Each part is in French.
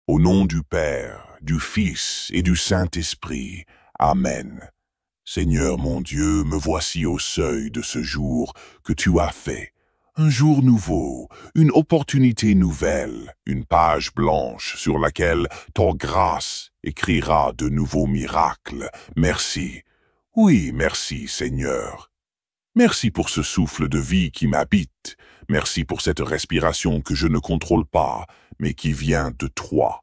Au nom du Père, du Fils et du Saint-Esprit. Amen. Seigneur mon Dieu, me voici au seuil de ce jour que tu as fait. Un jour nouveau, une opportunité nouvelle, une page blanche sur laquelle ta grâce écrira de nouveaux miracles. Merci. Oui, merci, Seigneur. Merci pour ce souffle de vie qui m'habite. Merci pour cette respiration que je ne contrôle pas, mais qui vient de toi.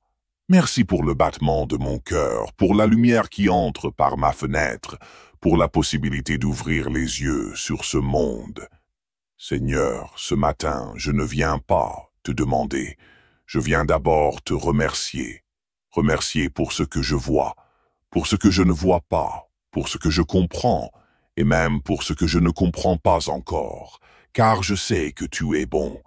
Merci pour le battement de mon cœur, pour la lumière qui entre par ma fenêtre, pour la possibilité d'ouvrir les yeux sur ce monde. Seigneur, ce matin, je ne viens pas te demander. Je viens d'abord te remercier. Remercier pour ce que je vois, pour ce que je ne vois pas, pour ce que je comprends, et même pour ce que je ne comprends pas encore, car je sais que tu es bon,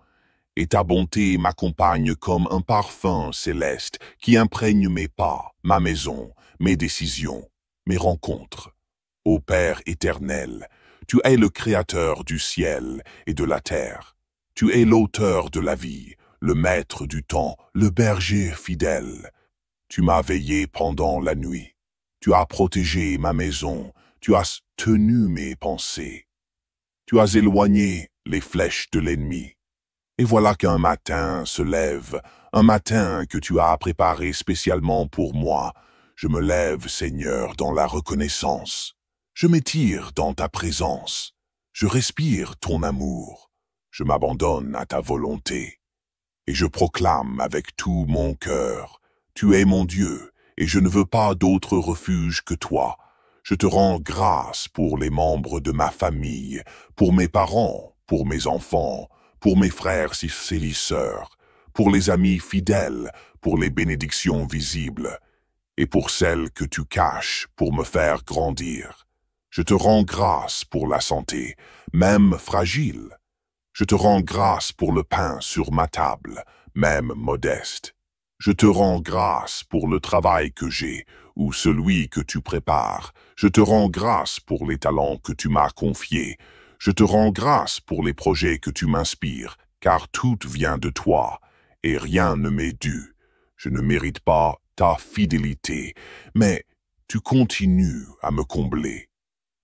et ta bonté m'accompagne comme un parfum céleste qui imprègne mes pas, ma maison, mes décisions, mes rencontres. Ô Père éternel, tu es le Créateur du ciel et de la terre. Tu es l'auteur de la vie, le maître du temps, le berger fidèle. Tu m'as veillé pendant la nuit. Tu as protégé ma maison. Tu as tenu mes pensées. Tu as éloigné les flèches de l'ennemi. Et voilà qu'un matin se lève, un matin que tu as préparé spécialement pour moi. Je me lève, Seigneur, dans la reconnaissance. Je m'étire dans ta présence. Je respire ton amour. Je m'abandonne à ta volonté. Et je proclame avec tout mon cœur, tu es mon Dieu, et je ne veux pas d'autre refuge que toi. Je te rends grâce pour les membres de ma famille, pour mes parents, pour mes enfants, pour mes frères et les sœurs, pour les amis fidèles, pour les bénédictions visibles, et pour celles que tu caches pour me faire grandir. Je te rends grâce pour la santé, même fragile. Je te rends grâce pour le pain sur ma table, même modeste. Je te rends grâce pour le travail que j'ai, ou celui que tu prépares. Je te rends grâce pour les talents que tu m'as confiés. Je te rends grâce pour les projets que tu m'inspires, car tout vient de toi, et rien ne m'est dû. Je ne mérite pas ta fidélité, mais tu continues à me combler.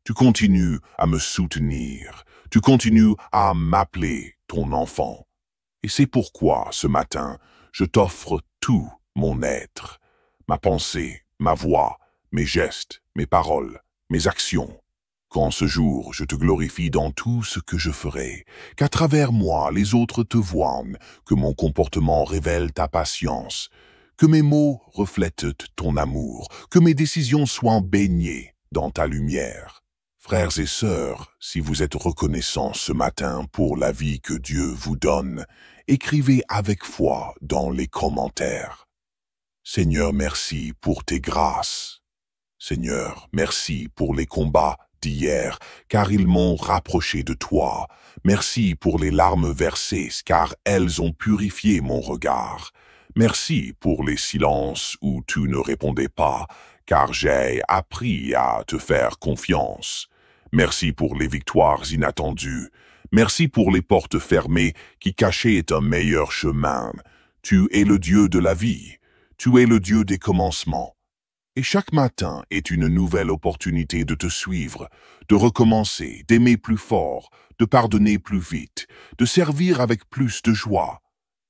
Tu continues à me soutenir. Tu continues à m'appeler ton enfant. Et c'est pourquoi, ce matin, je t'offre tout mon être, ma pensée, ma voix, mes gestes, mes paroles, mes actions. Qu'en ce jour, je te glorifie dans tout ce que je ferai, qu'à travers moi, les autres te voient, que mon comportement révèle ta patience, que mes mots reflètent ton amour, que mes décisions soient baignées dans ta lumière. Frères et sœurs, si vous êtes reconnaissants ce matin pour la vie que Dieu vous donne, écrivez avec foi dans les commentaires. Seigneur, merci pour tes grâces. Seigneur, merci pour les combats d'hier, car ils m'ont rapproché de toi. Merci pour les larmes versées, car elles ont purifié mon regard. Merci pour les silences où tu ne répondais pas, car j'ai appris à te faire confiance. Merci pour les victoires inattendues. Merci pour les portes fermées qui cachaient un meilleur chemin. Tu es le Dieu de la vie. Tu es le Dieu des commencements. Et chaque matin est une nouvelle opportunité de te suivre, de recommencer, d'aimer plus fort, de pardonner plus vite, de servir avec plus de joie.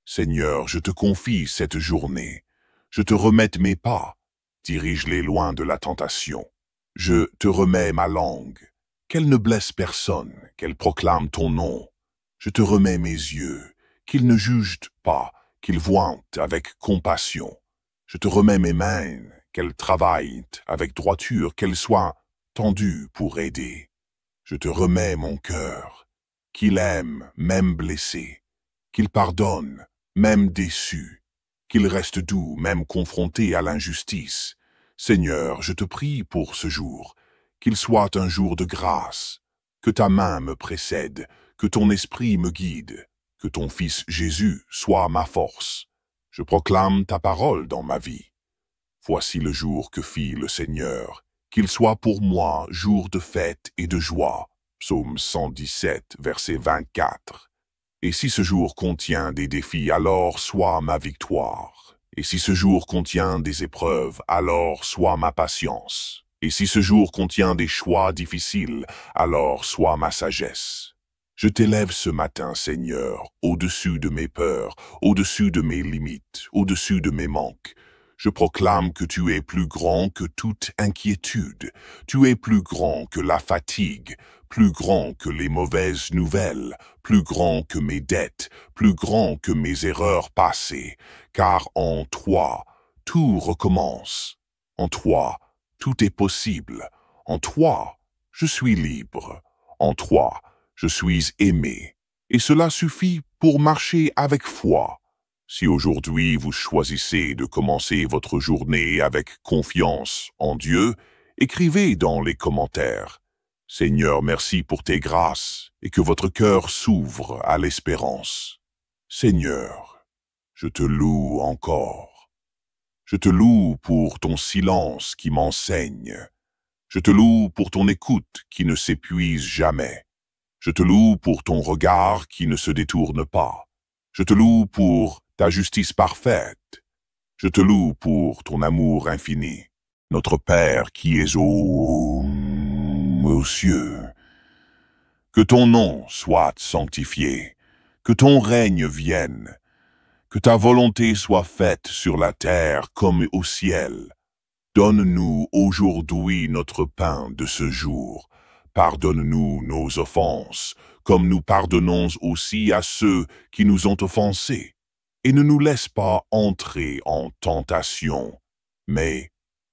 Seigneur, je te confie cette journée. Je te remets mes pas. Dirige-les loin de la tentation. Je te remets ma langue. Qu'elle ne blesse personne, qu'elle proclame ton nom. Je te remets mes yeux, qu'ils ne jugent pas, qu'ils voient avec compassion. Je te remets mes mains, qu'elles travaillent avec droiture, qu'elles soient tendues pour aider. Je te remets mon cœur, qu'il aime, même blessé, qu'il pardonne, même déçu, qu'il reste doux, même confronté à l'injustice. Seigneur, je te prie pour ce jour, qu'il soit un jour de grâce, que ta main me précède, que ton esprit me guide, que ton Fils Jésus soit ma force. Je proclame ta parole dans ma vie. Voici le jour que fit le Seigneur, qu'il soit pour moi jour de fête et de joie. Psaume 117, verset 24. Et si ce jour contient des défis, alors sois ma victoire, Et si ce jour contient des épreuves, alors sois ma patience. Et si ce jour contient des choix difficiles, alors sois ma sagesse. Je t'élève ce matin, Seigneur, au-dessus de mes peurs, au-dessus de mes limites, au-dessus de mes manques. Je proclame que tu es plus grand que toute inquiétude. Tu es plus grand que la fatigue, plus grand que les mauvaises nouvelles, plus grand que mes dettes, plus grand que mes erreurs passées, car en toi, tout recommence. En toi, tout est possible. En toi, je suis libre. En toi, je suis aimé. Et cela suffit pour marcher avec foi. Si aujourd'hui vous choisissez de commencer votre journée avec confiance en Dieu, écrivez dans les commentaires. Seigneur, merci pour tes grâces et que votre cœur s'ouvre à l'espérance. Seigneur, je te loue encore. Je te loue pour ton silence qui m'enseigne. Je te loue pour ton écoute qui ne s'épuise jamais. Je te loue pour ton regard qui ne se détourne pas. Je te loue pour ta justice parfaite. Je te loue pour ton amour infini. Notre Père qui es aux cieux, que ton nom soit sanctifié, que ton règne vienne, que ta volonté soit faite sur la terre comme au ciel. Donne-nous aujourd'hui notre pain de ce jour. Pardonne-nous nos offenses, comme nous pardonnons aussi à ceux qui nous ont offensés. Et ne nous laisse pas entrer en tentation, mais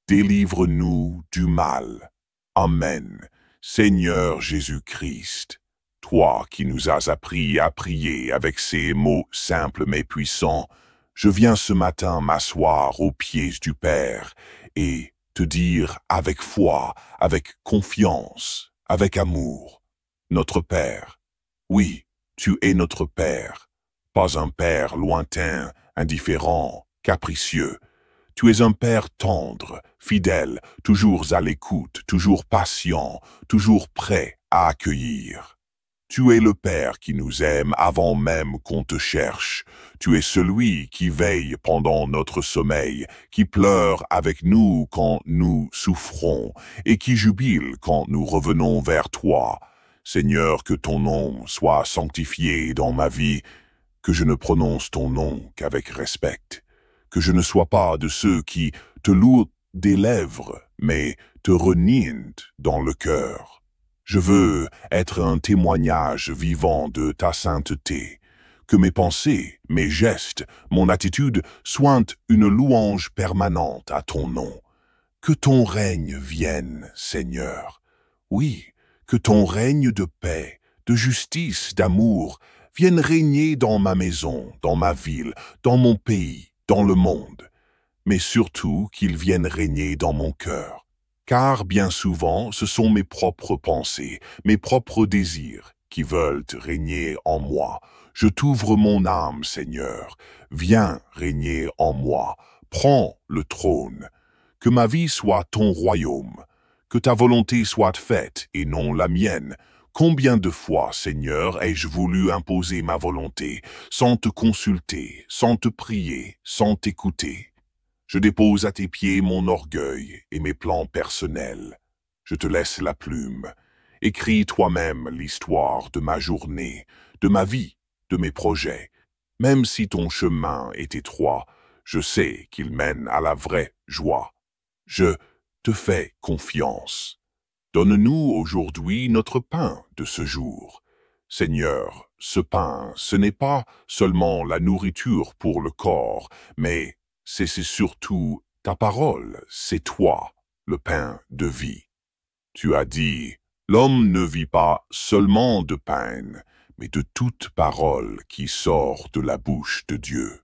délivre-nous du mal. Amen. Seigneur Jésus-Christ, toi qui nous as appris à prier avec ces mots simples mais puissants, je viens ce matin m'asseoir aux pieds du Père et te dire avec foi, avec confiance, avec amour, notre Père. Oui, tu es notre Père, pas un Père lointain, indifférent, capricieux. Tu es un Père tendre, fidèle, toujours à l'écoute, toujours patient, toujours prêt à accueillir. Tu es le Père qui nous aime avant même qu'on te cherche. Tu es celui qui veille pendant notre sommeil, qui pleure avec nous quand nous souffrons et qui jubile quand nous revenons vers toi. Seigneur, que ton nom soit sanctifié dans ma vie, que je ne prononce ton nom qu'avec respect, que je ne sois pas de ceux qui te louent des lèvres, mais te renient dans le cœur. Je veux être un témoignage vivant de ta sainteté, que mes pensées, mes gestes, mon attitude soient une louange permanente à ton nom. Que ton règne vienne, Seigneur. Oui, que ton règne de paix, de justice, d'amour vienne régner dans ma maison, dans ma ville, dans mon pays, dans le monde, mais surtout qu'il vienne régner dans mon cœur. Car bien souvent, ce sont mes propres pensées, mes propres désirs qui veulent régner en moi. Je t'ouvre mon âme, Seigneur. Viens régner en moi. Prends le trône. Que ma vie soit ton royaume. Que ta volonté soit faite et non la mienne. Combien de fois, Seigneur, ai-je voulu imposer ma volonté, sans te consulter, sans te prier, sans t'écouter? Je dépose à tes pieds mon orgueil et mes plans personnels. Je te laisse la plume. Écris toi-même l'histoire de ma journée, de ma vie, de mes projets. Même si ton chemin est étroit, je sais qu'il mène à la vraie joie. Je te fais confiance. Donne-nous aujourd'hui notre pain de ce jour. Seigneur, ce pain, ce n'est pas seulement la nourriture pour le corps, mais c'est surtout ta parole, c'est toi, le pain de vie. Tu as dit, l'homme ne vit pas seulement de pain, mais de toute parole qui sort de la bouche de Dieu.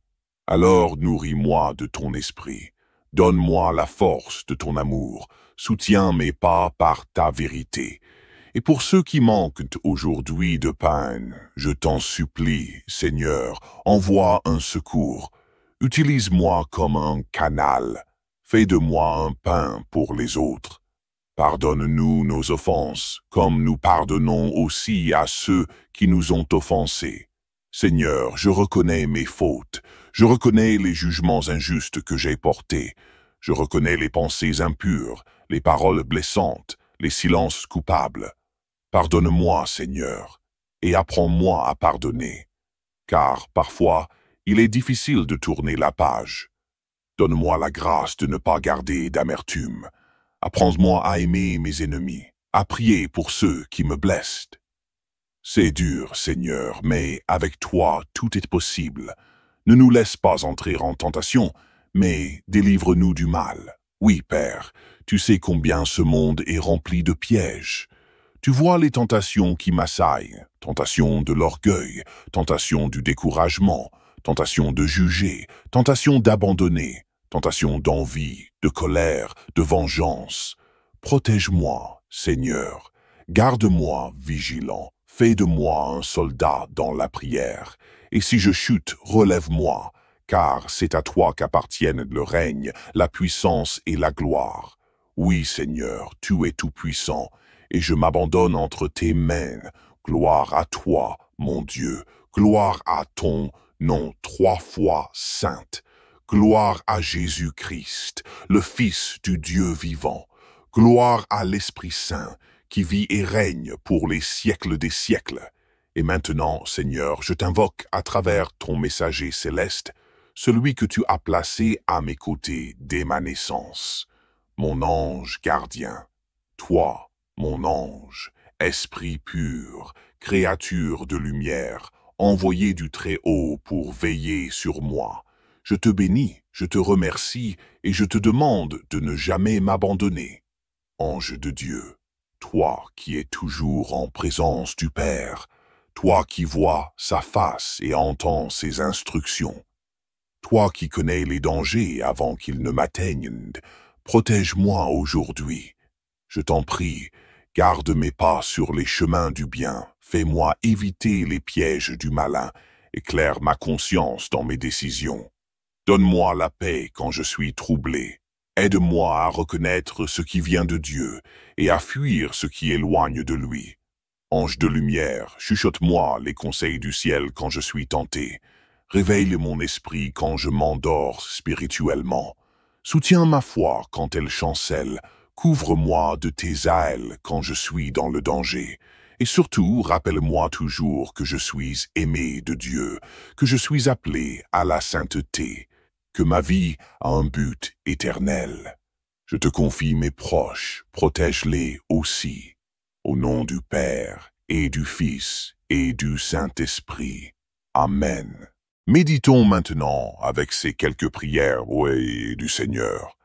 Alors nourris-moi de ton esprit, donne-moi la force de ton amour, soutiens mes pas par ta vérité. Et pour ceux qui manquent aujourd'hui de pain, je t'en supplie, Seigneur, envoie un secours. Utilise-moi comme un canal. Fais de moi un pain pour les autres. Pardonne-nous nos offenses, comme nous pardonnons aussi à ceux qui nous ont offensés. Seigneur, je reconnais mes fautes. Je reconnais les jugements injustes que j'ai portés. Je reconnais les pensées impures, les paroles blessantes, les silences coupables. Pardonne-moi, Seigneur, et apprends-moi à pardonner, car parfois, il est difficile de tourner la page. Donne-moi la grâce de ne pas garder d'amertume. Apprends-moi à aimer mes ennemis, à prier pour ceux qui me blessent. C'est dur, Seigneur, mais avec toi, tout est possible. Ne nous laisse pas entrer en tentation, mais délivre-nous du mal. Oui, Père, tu sais combien ce monde est rempli de pièges. Tu vois les tentations qui m'assaillent, tentation de l'orgueil, tentation du découragement, tentation de juger, tentation d'abandonner, tentation d'envie, de colère, de vengeance. Protège-moi, Seigneur, garde-moi vigilant, fais de moi un soldat dans la prière, et si je chute, relève-moi, car c'est à toi qu'appartiennent le règne, la puissance et la gloire. Oui, Seigneur, tu es tout-puissant, et je m'abandonne entre tes mains. Gloire à toi, mon Dieu, gloire à ton nom 3 fois sainte. Gloire à Jésus-Christ, le Fils du Dieu vivant. Gloire à l'Esprit Saint, qui vit et règne pour les siècles des siècles. Et maintenant, Seigneur, je t'invoque à travers ton messager céleste, celui que tu as placé à mes côtés dès ma naissance. Mon ange gardien, toi, mon ange, esprit pur, créature de lumière, envoyé du Très-Haut pour veiller sur moi. Je te bénis, je te remercie et je te demande de ne jamais m'abandonner. Ange de Dieu, toi qui es toujours en présence du Père, toi qui vois sa face et entends ses instructions, toi qui connais les dangers avant qu'ils ne m'atteignent, protège-moi aujourd'hui. Je t'en prie, garde mes pas sur les chemins du bien, fais-moi éviter les pièges du malin, éclaire ma conscience dans mes décisions. Donne-moi la paix quand je suis troublé. Aide-moi à reconnaître ce qui vient de Dieu et à fuir ce qui éloigne de lui. Ange de lumière, chuchote-moi les conseils du ciel quand je suis tenté. Réveille mon esprit quand je m'endors spirituellement. Soutiens ma foi quand elle chancelle. Couvre-moi de tes ailes quand je suis dans le danger. Et surtout, rappelle-moi toujours que je suis aimé de Dieu, que je suis appelé à la sainteté, que ma vie a un but éternel. Je te confie mes proches, protège-les aussi. Au nom du Père, et du Fils, et du Saint-Esprit. Amen. Méditons maintenant avec ces quelques prières, du Seigneur.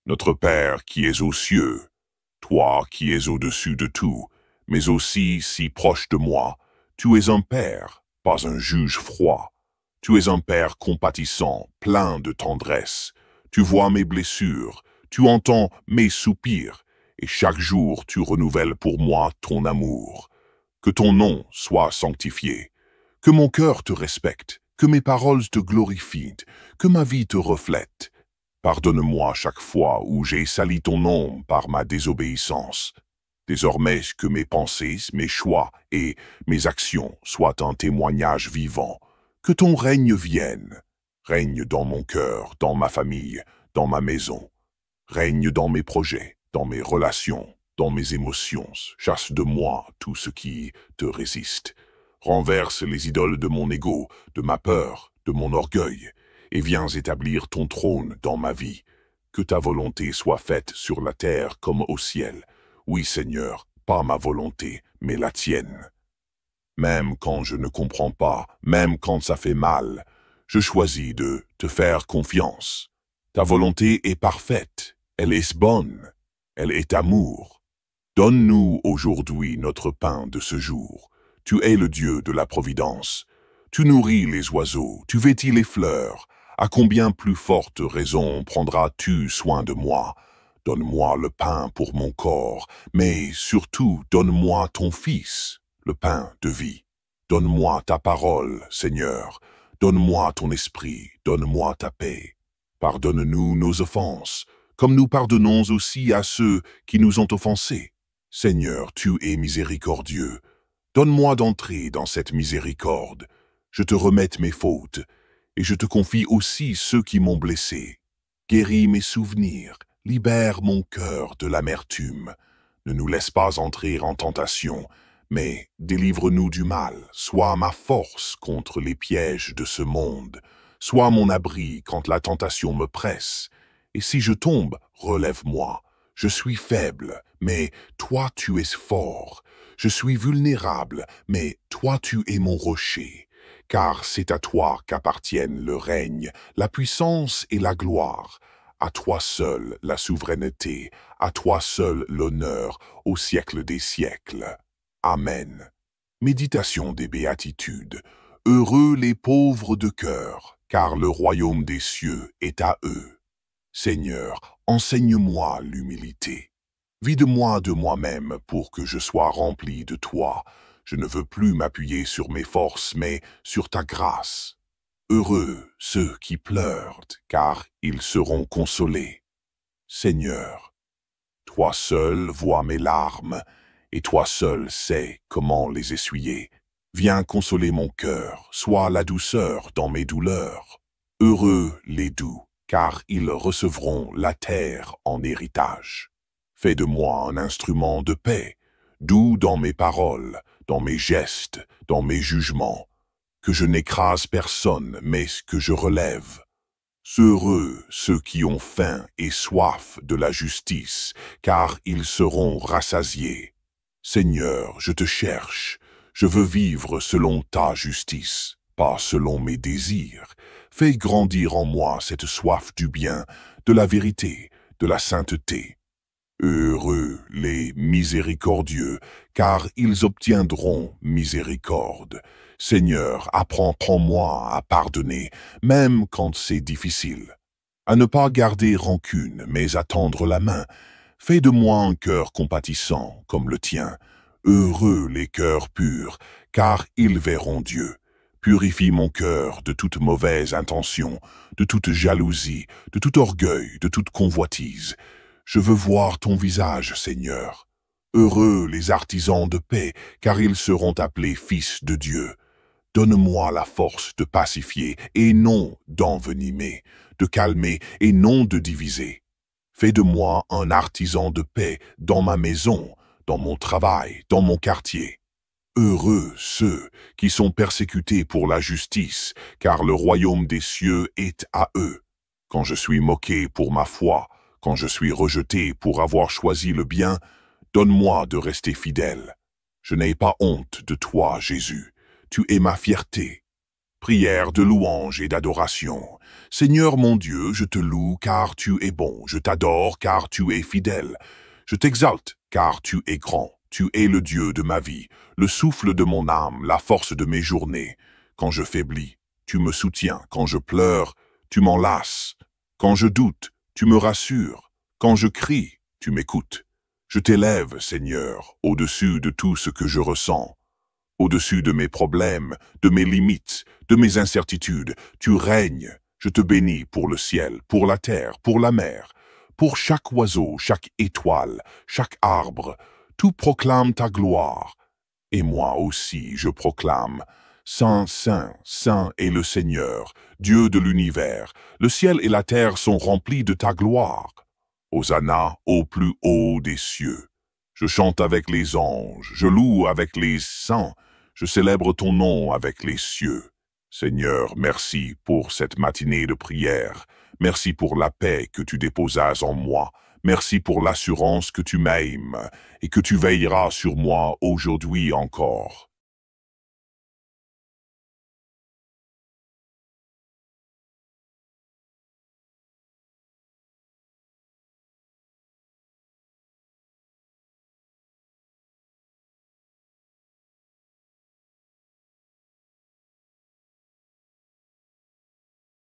Notre Père qui es aux cieux, toi qui es au-dessus de tout, mais aussi si proche de moi, tu es un Père, pas un juge froid. Tu es un Père compatissant, plein de tendresse. Tu vois mes blessures, tu entends mes soupirs, et chaque jour tu renouvelles pour moi ton amour. Que ton nom soit sanctifié, que mon cœur te respecte, que mes paroles te glorifient, que ma vie te reflète. Pardonne-moi chaque fois où j'ai sali ton nom par ma désobéissance. Désormais que mes pensées, mes choix et mes actions soient un témoignage vivant. Que ton règne vienne. Règne dans mon cœur, dans ma famille, dans ma maison. Règne dans mes projets, dans mes relations, dans mes émotions. Chasse de moi tout ce qui te résiste. Renverse les idoles de mon ego, de ma peur, de mon orgueil, et viens établir ton trône dans ma vie. Que ta volonté soit faite sur la terre comme au ciel. Oui, Seigneur, pas ma volonté, mais la tienne. Même quand je ne comprends pas, même quand ça fait mal, je choisis de te faire confiance. Ta volonté est parfaite, elle est bonne, elle est amour. Donne-nous aujourd'hui notre pain de ce jour. Tu es le Dieu de la providence. Tu nourris les oiseaux, tu vêtis les fleurs. À combien plus forte raison prendras-tu soin de moi? Donne-moi le pain pour mon corps, mais surtout donne-moi ton Fils, le pain de vie. Donne-moi ta parole, Seigneur. Donne-moi ton esprit, donne-moi ta paix. Pardonne-nous nos offenses, comme nous pardonnons aussi à ceux qui nous ont offensés. Seigneur, tu es miséricordieux. Donne-moi d'entrer dans cette miséricorde. Je te remette mes fautes, et je te confie aussi ceux qui m'ont blessé. Guéris mes souvenirs, libère mon cœur de l'amertume. Ne nous laisse pas entrer en tentation, mais délivre-nous du mal. Sois ma force contre les pièges de ce monde. Sois mon abri quand la tentation me presse. Et si je tombe, relève-moi. Je suis faible, mais toi tu es fort. Je suis vulnérable, mais toi tu es mon rocher. Car c'est à toi qu'appartiennent le règne, la puissance et la gloire. À toi seul la souveraineté, à toi seul l'honneur, au siècle des siècles. Amen. Méditation des béatitudes. Heureux les pauvres de cœur, car le royaume des cieux est à eux. Seigneur, enseigne-moi l'humilité. Vide-moi de moi-même pour que je sois rempli de toi. Je ne veux plus m'appuyer sur mes forces, mais sur ta grâce. Heureux ceux qui pleurent, car ils seront consolés. Seigneur, toi seul vois mes larmes, et toi seul sais comment les essuyer. Viens consoler mon cœur, sois la douceur dans mes douleurs. Heureux les doux, car ils recevront la terre en héritage. Fais de moi un instrument de paix, doux dans mes paroles, dans mes gestes, dans mes jugements. Que je n'écrase personne, mais que je relève. Heureux ceux qui ont faim et soif de la justice, car ils seront rassasiés. Seigneur, je te cherche, je veux vivre selon ta justice, pas selon mes désirs. Fais grandir en moi cette soif du bien, de la vérité, de la sainteté. Heureux les miséricordieux, car ils obtiendront miséricorde. Seigneur, apprends-moi à pardonner, même quand c'est difficile. À ne pas garder rancune, mais à tendre la main. Fais de moi un cœur compatissant, comme le tien. Heureux les cœurs purs, car ils verront Dieu. Purifie mon cœur de toute mauvaise intention, de toute jalousie, de tout orgueil, de toute convoitise. Je veux voir ton visage, Seigneur. Heureux les artisans de paix, car ils seront appelés fils de Dieu. Donne-moi la force de pacifier et non d'envenimer, de calmer et non de diviser. Fais de moi un artisan de paix dans ma maison, dans mon travail, dans mon quartier. Heureux ceux qui sont persécutés pour la justice, car le royaume des cieux est à eux. Quand je suis moqué pour ma foi, quand je suis rejeté pour avoir choisi le bien, donne-moi de rester fidèle. Je n'ai pas honte de toi, Jésus. Tu es ma fierté. Prière de louange et d'adoration. Seigneur mon Dieu, je te loue car tu es bon. Je t'adore car tu es fidèle. Je t'exalte car tu es grand. Tu es le Dieu de ma vie, le souffle de mon âme, la force de mes journées. Quand je faiblis, tu me soutiens. Quand je pleure, tu m'enlaces. Quand je doute, tu me rassures. Quand je crie, tu m'écoutes. Je t'élève, Seigneur, au-dessus de tout ce que je ressens. Au-dessus de mes problèmes, de mes limites, de mes incertitudes, tu règnes. Je te bénis pour le ciel, pour la terre, pour la mer, pour chaque oiseau, chaque étoile, chaque arbre. Tout proclame ta gloire. Et moi aussi je proclame. Saint, Saint, Saint est le Seigneur, Dieu de l'univers. Le ciel et la terre sont remplis de ta gloire. Hosanna au plus haut des cieux. Je chante avec les anges, je loue avec les saints, je célèbre ton nom avec les cieux. Seigneur, merci pour cette matinée de prière. Merci pour la paix que tu déposas en moi. Merci pour l'assurance que tu m'aimes et que tu veilleras sur moi aujourd'hui encore.